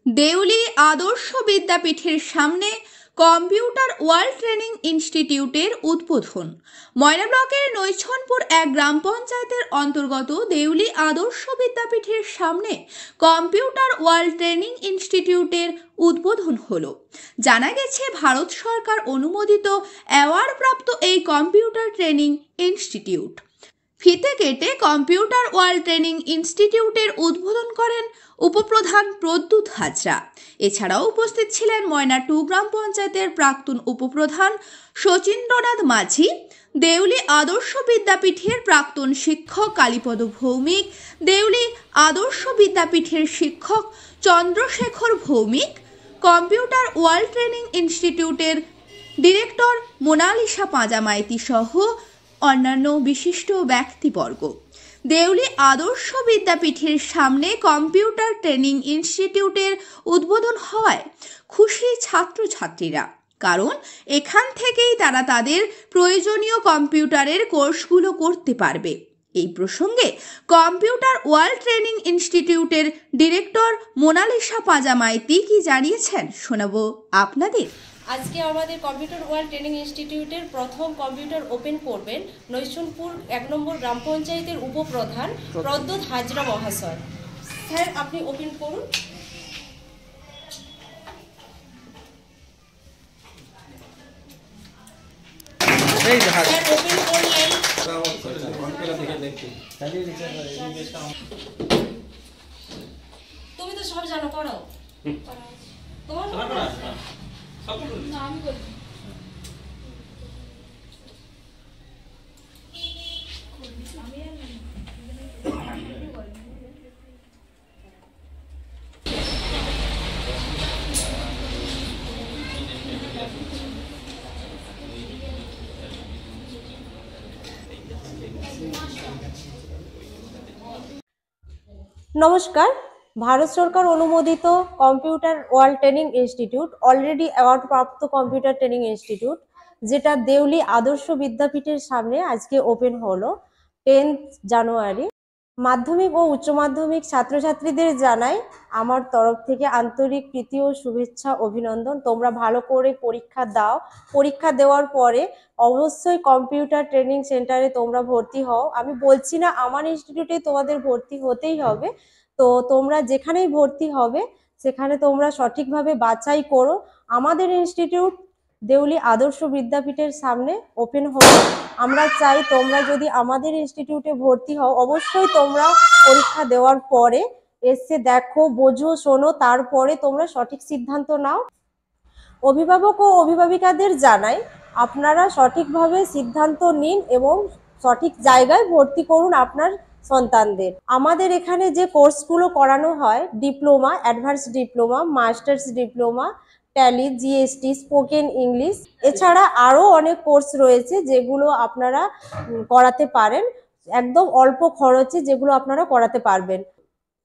দেউলি আদর্শ বিদ্যাপীঠের সামনে computer world training ইনস্টিটিউটের উদ্বোধন। ময়না ব্লকের নৈছনপুর এক গ্রাম পঞ্চায়েতের অন্তর্গত দেউলি আদর্শ বিদ্যাপীঠের সামনে কম্পিউটার ওয়ার্ল্ড ট্রেনিং ইনস্টিটিউটের উদ্বোধন হলো। জানা গেছে, ভারত সরকার অনুমোদিত অ্যাওয়ার্ডপ্রাপ্ত এই কম্পিউটার ট্রেনিং ইনস্টিটিউট। ফিতে কেটে কম্পিউটার ওয়ার্ল্ড ট্রেনিং ইনস্টিটিউটের উদ্বোধন করেন উপপ্রধান প্রদ্যুৎ হাজরা। এছাড়াও উপস্থিত ছিলেন ময়না 2 গ্রাম পঞ্চায়েতের প্রাক্তন উপপ্রধান শচীন্দ্রনাথ মাঝি, দেউলি আদর্শ বিদ্যাপীঠের প্রাক্তন শিক্ষক কালীপদ ভৌমিক, দেউলি আদর্শ বিদ্যাপীঠের শিক্ষক Chandrasekhar Bhowmik, computer world training ইনস্টিটিউটের ডিরেক্টর মোনালিসা পাঁজামাইতি সহ অন্যান্য বিশিষ্ট ব্যক্তিবর্গ। দেউলি আদর্শ বিদ্যাপীঠের সামনে কম্পিউটার ট্রেনিং ইনস্টিটিউটের উদ্বোধন হওয়ায় খুশি ছাত্রছাত্রীরা, কারণ এখান থেকেই তারা তাদের প্রয়োজনীয় কম্পিউটারের কোর্সগুলো করতে পারবে। এই প্রসঙ্গে কম্পিউটার ওয়ার্ল্ড ট্রেনিং ইনস্টিটিউটের ডিরেক্টর মোনালিসা পাঁজামাইতি কি জানিয়েছেন শোনাবো আপনাদের। আজকে আমাদের কম্পিউটার ওয়ার্ল্ড ট্রেনিং ইনস্টিটিউটের প্রথম কম্পিউটার ওপেন করবেন নৈছনপুর 1 নম্বর গ্রাম পঞ্চায়েতের উপপ্রধান প্রদ্যুৎ হাজরা মহাশয়। স্যার, আপনি ওপেন করুন। তুমি তো সব জানো, পড়াও। নমস্কার। ভারত সরকার অনুমোদিত computer world training institute, already award প্রাপ্ত কম্পিউটার ট্রেনিং ইনস্টিটিউট, যেটা দেউলি আদর্শ বিদ্যাপীঠের সামনে আজকে ওপেন হলো 10 জানুয়ারি। মাধ্যমিক ও উচ্চ মাধ্যমিক ছাত্রছাত্রীদের জানাই আমার তরফ থেকে আন্তরিক প্রীতি ও শুভেচ্ছা, অভিনন্দন। তোমরা ভালো করে পরীক্ষা দাও। পরীক্ষা দেওয়ার পরে অবশ্যই কম্পিউটার ট্রেনিং সেন্টারে তোমরা ভর্তি হও। আমি বলছি না আমার ইনস্টিটিউটে তোমাদের ভর্তি হতেই হবে, তো তোমরা যেখানেই ভর্তি হবে সেখানে তোমরা সঠিকভাবে বাছাই করো। আমাদের ইনস্টিটিউট দেউলি আদর্শ বিদ্যাপীঠের সামনে ওপেন হবে। আমরা চাই তোমরা যদি আমাদের ইনস্টিটিউটে ভর্তি হও, অবশ্যই তোমরা পরীক্ষা দেওয়ার পরে এসে দেখো, বোঝো, শোনো, তারপরে তোমরা সঠিক সিদ্ধান্ত নাও। অভিভাবক ও অভিভাবিকাদের জানাই আপনারা সঠিকভাবে সিদ্ধান্ত নিন এবং সঠিক জায়গায় ভর্তি করুন আপনার সন্তানদের। আমাদের এখানে যে কোর্সগুলো করানো হয়, diploma, advance diploma, masters diploma, tally, GST, spoken English, এছাড়া আরও অনেক কোর্স রয়েছে যেগুলো আপনারা করাতে পারেন একদম অল্প খরচে, যেগুলো আপনারা করাতে পারবেন।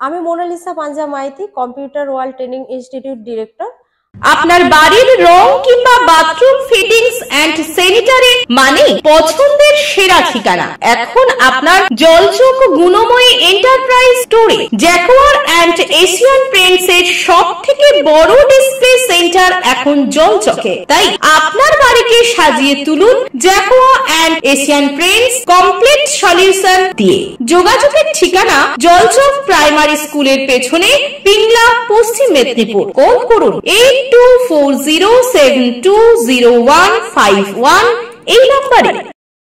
আমি Monalisa Panjamaiti, computer world training institute director. আপনার বাড়ির রং কিংবা বাথরুম ফিটিংস এন্ড স্যানিটারি মানে পছন্দের সেরা ঠিকানা এখন আপনার জলচক গুণময়ী এন্টারপ্রাইজ স্টোরে। জ্যাকোয়ার এন্ড এশিয়ান পেইন্টস এর সবথেকে বড় ডিসপ্লে সেন্টার এখন জলচকে, তাই আপনার বাড়িকে সাজিয়ে তুলুন Jaquar and Asian Paints complete solution দিয়ে। যোগাযোগের ঠিকানা জলচক প্রাইমারি স্কুলের পেছনে, পিংলা, পশ্চিম মেদিনীপুর। কল করুন 8240720151 এই নম্বরে।